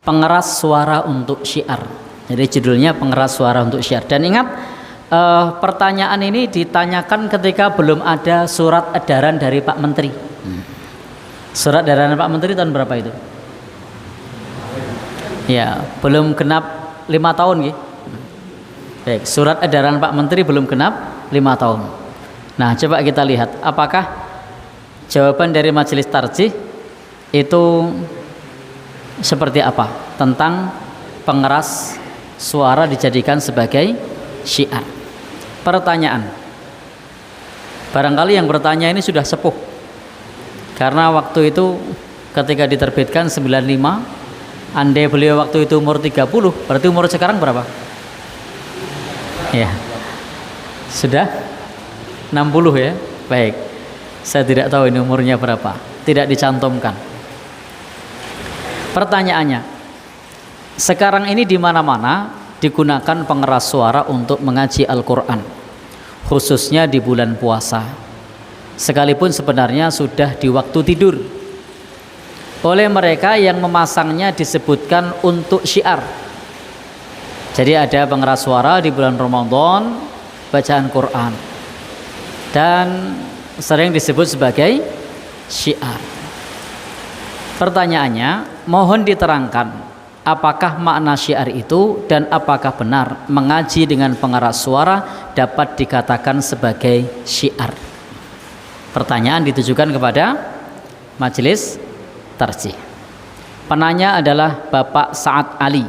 Pengeras suara untuk syiar. Jadi judulnya pengeras suara untuk syiar. Dan ingat, pertanyaan ini ditanyakan ketika belum ada surat edaran dari Pak Menteri. Surat edaran Pak Menteri tahun berapa itu? Ya, belum genap 5 tahun gitu. Baik, surat edaran Pak Menteri belum genap 5 tahun. Nah, coba kita lihat apakah jawaban dari Majelis Tarjih itu seperti apa tentang pengeras suara dijadikan sebagai syiar. Pertanyaan, barangkali yang bertanya ini sudah sepuh, karena waktu itu ketika diterbitkan 95, andai beliau waktu itu umur 30, berarti umur sekarang berapa? Ya, sudah 60 ya. Baik, saya tidak tahu ini umurnya berapa, tidak dicantumkan. Pertanyaannya, sekarang ini di mana-mana digunakan pengeras suara untuk mengaji Al-Quran, khususnya di bulan puasa, sekalipun sebenarnya sudah di waktu tidur. Oleh mereka yang memasangnya disebutkan untuk syiar. Jadi ada pengeras suara di bulan Ramadan, bacaan Quran, dan sering disebut sebagai syiar. Pertanyaannya, mohon diterangkan apakah makna syiar itu dan apakah benar mengaji dengan pengeras suara dapat dikatakan sebagai syiar. Pertanyaan ditujukan kepada Majelis Tarjih. Penanya adalah Bapak Saad Ali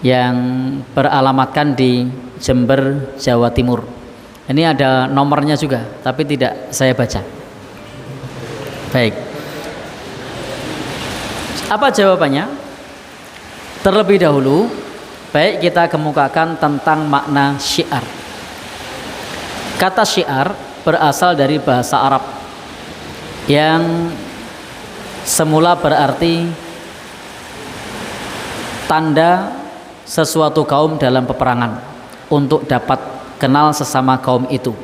yang beralamatkan di Jember, Jawa Timur. Ini ada nomornya juga, tapi tidak saya baca. Baik. Apa jawabannya? Terlebih dahulu, baik kita kemukakan tentang makna syiar. Kata syiar berasal dari bahasa Arab yang semula berarti tanda sesuatu kaum dalam peperangan untuk dapat kenal sesama kaum itu.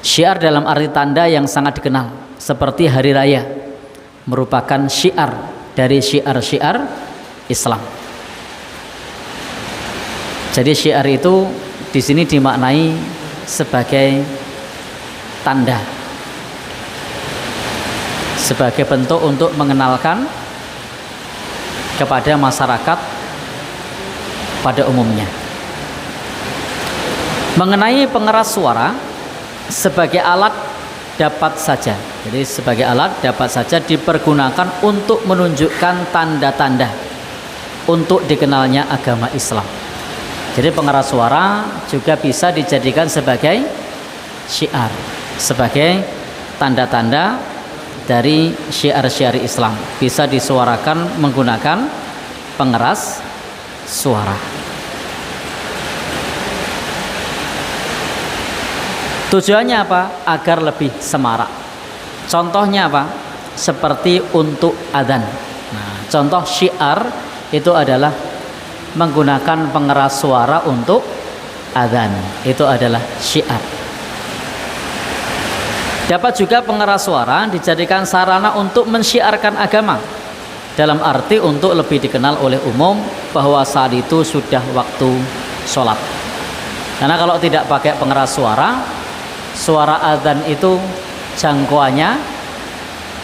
Syiar dalam arti tanda yang sangat dikenal, seperti hari raya merupakan syiar dari syiar-syiar Islam. Jadi syiar itu di sini dimaknai sebagai tanda, sebagai bentuk untuk mengenalkan kepada masyarakat pada umumnya. Mengenai pengeras suara sebagai alat dapat saja. Jadi sebagai alat dapat saja dipergunakan untuk menunjukkan tanda-tanda untuk dikenalnya agama Islam. Jadi pengeras suara juga bisa dijadikan sebagai syiar, sebagai tanda-tanda dari syiar-syiar Islam. Bisa disuarakan menggunakan pengeras suara. Tujuannya apa? Agar lebih semarak. Contohnya apa? Seperti untuk adzan. Nah, contoh syiar itu adalah menggunakan pengeras suara untuk adzan. Itu adalah syiar. Dapat juga pengeras suara dijadikan sarana untuk mensyiarkan agama, dalam arti untuk lebih dikenal oleh umum bahwa saat itu sudah waktu sholat. Karena kalau tidak pakai pengeras suara, suara adzan itu jangkauannya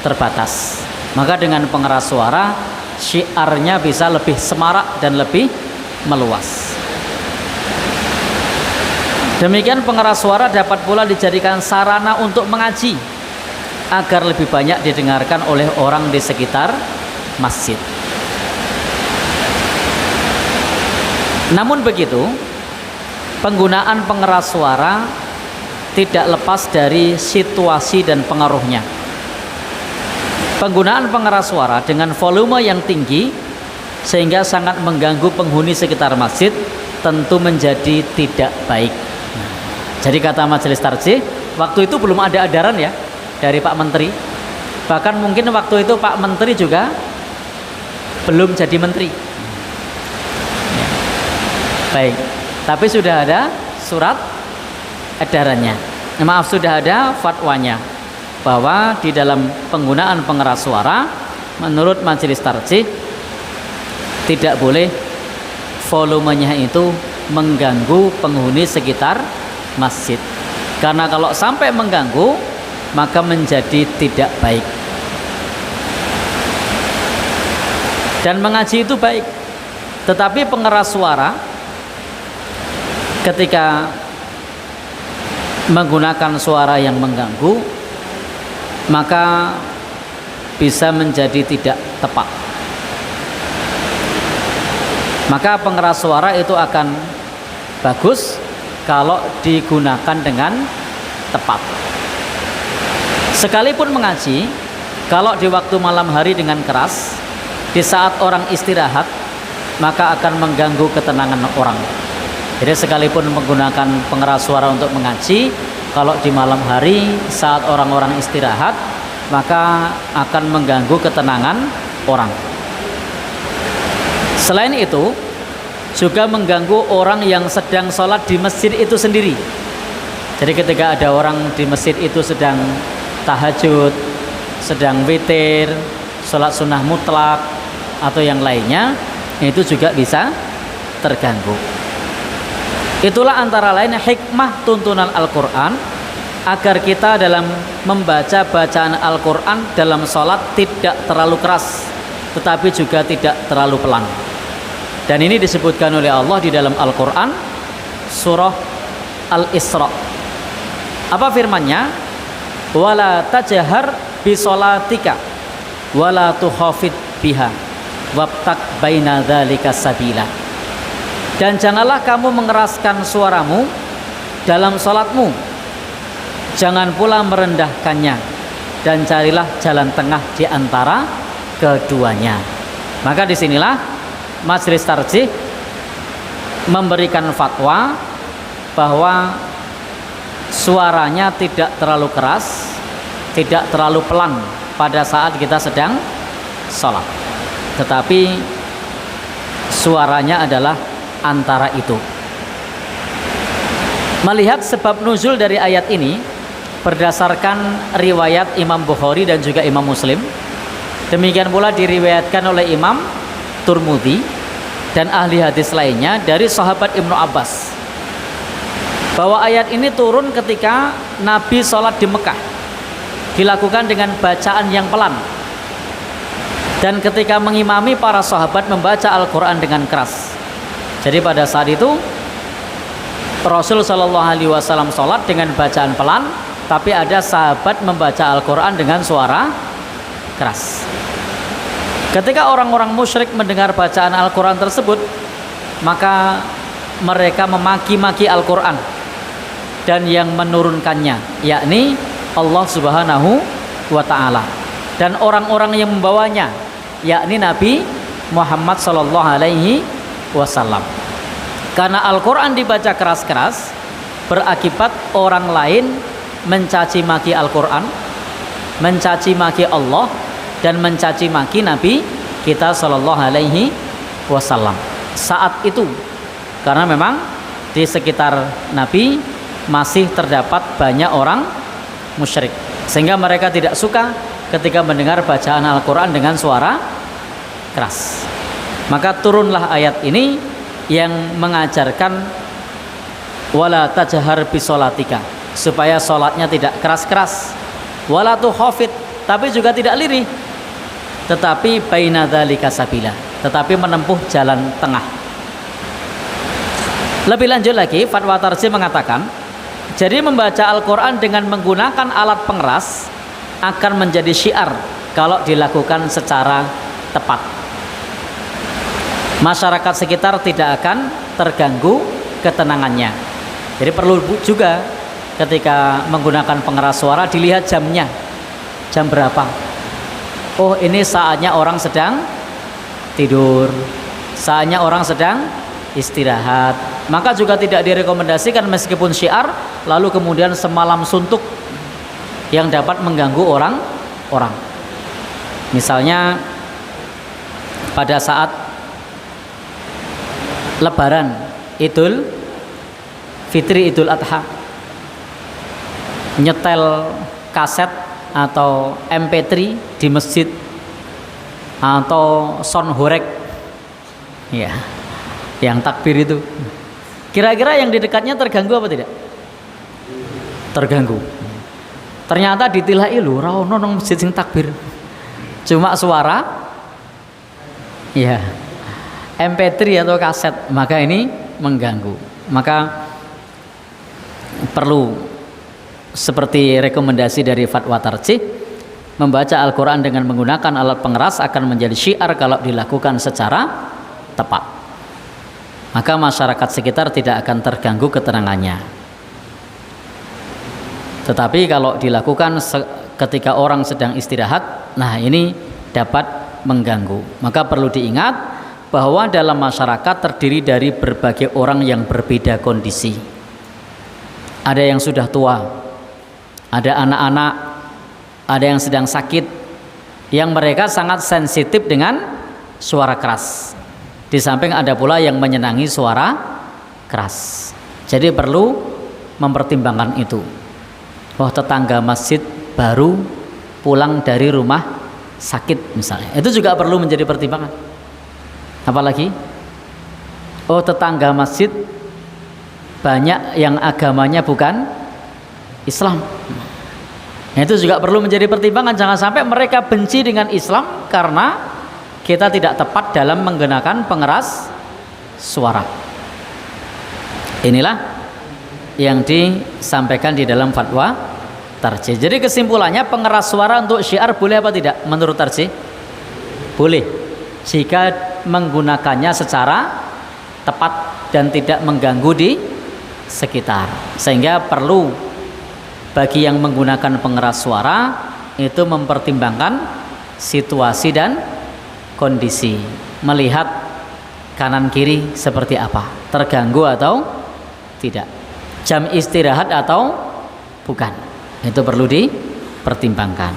terbatas. Maka dengan pengeras suara, syiarnya bisa lebih semarak dan lebih meluas. Demikian pengeras suara dapat pula dijadikan sarana untuk mengaji agar lebih banyak didengarkan oleh orang di sekitar masjid. Namun begitu, penggunaan pengeras suara tidak lepas dari situasi dan pengaruhnya. Penggunaan pengeras suara dengan volume yang tinggi sehingga sangat mengganggu penghuni sekitar masjid tentu menjadi tidak baik. Jadi kata Majelis Tarjih, waktu itu belum ada edaran ya dari Pak Menteri. Bahkan mungkin waktu itu Pak Menteri juga belum jadi menteri. Baik, tapi sudah ada surat edarannya. Maaf, sudah ada fatwanya bahwa di dalam penggunaan pengeras suara menurut Majelis Tarjih Tidak boleh volumenya itu mengganggu penghuni sekitar masjid. Karena kalau sampai mengganggu, maka menjadi tidak baik. Dan mengaji itu baik, tetapi pengeras suara ketika menggunakan suara yang mengganggu, maka bisa menjadi tidak tepat. Maka pengeras suara itu akan bagus kalau digunakan dengan tepat. Sekalipun mengaji, kalau di waktu malam hari dengan keras, di saat orang istirahat, maka akan mengganggu ketenangan orang. Jadi sekalipun menggunakan pengeras suara untuk mengaji, kalau di malam hari saat orang-orang istirahat, maka akan mengganggu ketenangan orang. Selain itu, juga mengganggu orang yang sedang sholat di masjid itu sendiri. Jadi ketika ada orang di masjid itu sedang tahajud, sedang witir, sholat sunnah mutlak, atau yang lainnya, itu juga bisa terganggu. Itulah antara lain hikmah tuntunan Al-Quran, agar kita dalam membaca bacaan Al-Quran dalam sholat tidak terlalu keras, tetapi juga tidak terlalu pelan. Dan ini disebutkan oleh Allah di dalam Al-Quran, surah Al-Isra. Apa firmannya? Wala tajhar bisolatika wala tukhafid biha wabtak baina dzalika sabila. Dan janganlah kamu mengeraskan suaramu dalam salatmu, jangan pula merendahkannya, dan carilah jalan tengah di antara keduanya. Maka disinilah Majelis Tarjih memberikan fatwa bahwa suaranya tidak terlalu keras, tidak terlalu pelan pada saat kita sedang sholat, tetapi suaranya adalah antara itu. Melihat sebab nuzul dari ayat ini berdasarkan riwayat Imam Bukhari dan juga Imam Muslim, demikian pula diriwayatkan oleh Imam Turmudi dan ahli hadis lainnya dari sahabat Ibnu Abbas, bahwa ayat ini turun ketika Nabi sholat di Mekah, dilakukan dengan bacaan yang pelan, dan ketika mengimami para sahabat membaca Al-Quran dengan keras. Jadi pada saat itu Rasul Shallallahu Alaihi Wasallam sholat dengan bacaan pelan, tapi ada sahabat membaca Al-Quran dengan suara keras. Ketika orang-orang musyrik mendengar bacaan Al-Quran tersebut, maka mereka memaki-maki Al-Quran dan yang menurunkannya, yakni Allah Subhanahu wa Ta'ala, dan orang-orang yang membawanya, yakni Nabi Muhammad Sallallahu Alaihi Wasallam. Karena Al-Quran dibaca keras-keras, berakibat orang lain mencaci maki Al-Quran, mencaci maki Allah, dan mencaci maki Nabi kita Sallallahu Alaihi Wasallam saat itu. Karena memang di sekitar Nabi masih terdapat banyak orang musyrik, sehingga mereka tidak suka ketika mendengar bacaan Al-Quran dengan suara keras. Maka turunlah ayat ini yang mengajarkan wala tajhar bisolatika, supaya sholatnya tidak keras-keras, wala tukhafid, tapi juga tidak lirih, tetapi baina dzalika sabila, tetapi menempuh jalan tengah. Lebih lanjut lagi, fatwa Tarjih mengatakan, jadi membaca Al-Quran dengan menggunakan alat pengeras akan menjadi syiar kalau dilakukan secara tepat. Masyarakat sekitar tidak akan terganggu ketenangannya. Jadi perlu juga ketika menggunakan pengeras suara dilihat jamnya, jam berapa. Oh, ini saatnya orang sedang tidur, saatnya orang sedang istirahat. Maka juga tidak direkomendasikan meskipun syiar lalu kemudian semalam suntuk yang dapat mengganggu orang. Misalnya pada saat Lebaran, Idul Fitri, Idul Adha, nyetel kaset atau MP3 di masjid atau sound horeg Ya, yang takbir itu. Kira-kira yang di dekatnya terganggu apa tidak? Terganggu. Ternyata ditilai lho, ora ono nang masjid sing takbir. Cuma suara ya MP3 atau kaset, maka ini mengganggu. Maka perlu seperti rekomendasi dari Fatwa Tarjih, membaca Al-Quran dengan menggunakan alat pengeras akan menjadi syiar kalau dilakukan secara tepat. Maka masyarakat sekitar tidak akan terganggu ketenangannya. Tetapi kalau dilakukan ketika orang sedang istirahat, nah ini dapat mengganggu. Maka perlu diingat bahwa dalam masyarakat terdiri dari berbagai orang yang berbeda kondisi. Ada yang sudah tua, ada anak-anak, ada yang sedang sakit, yang mereka sangat sensitif dengan suara keras. Di samping ada pula yang menyenangi suara keras. Jadi perlu mempertimbangkan itu. Oh, tetangga masjid baru pulang dari rumah sakit misalnya, itu juga perlu menjadi pertimbangan. Apalagi oh, tetangga masjid banyak yang agamanya bukan Islam. Nah, itu juga perlu menjadi pertimbangan. Jangan sampai mereka benci dengan Islam karena kita tidak tepat dalam menggunakan pengeras suara. Inilah yang disampaikan di dalam fatwa Tarjih. Jadi kesimpulannya, pengeras suara untuk syiar boleh apa tidak menurut Tarjih? Boleh, jika menggunakannya secara tepat dan tidak mengganggu di sekitar. Sehingga perlu bagi yang menggunakan pengeras suara itu mempertimbangkan situasi dan kondisi, melihat kanan kiri seperti apa, terganggu atau tidak, jam istirahat atau bukan, itu perlu dipertimbangkan.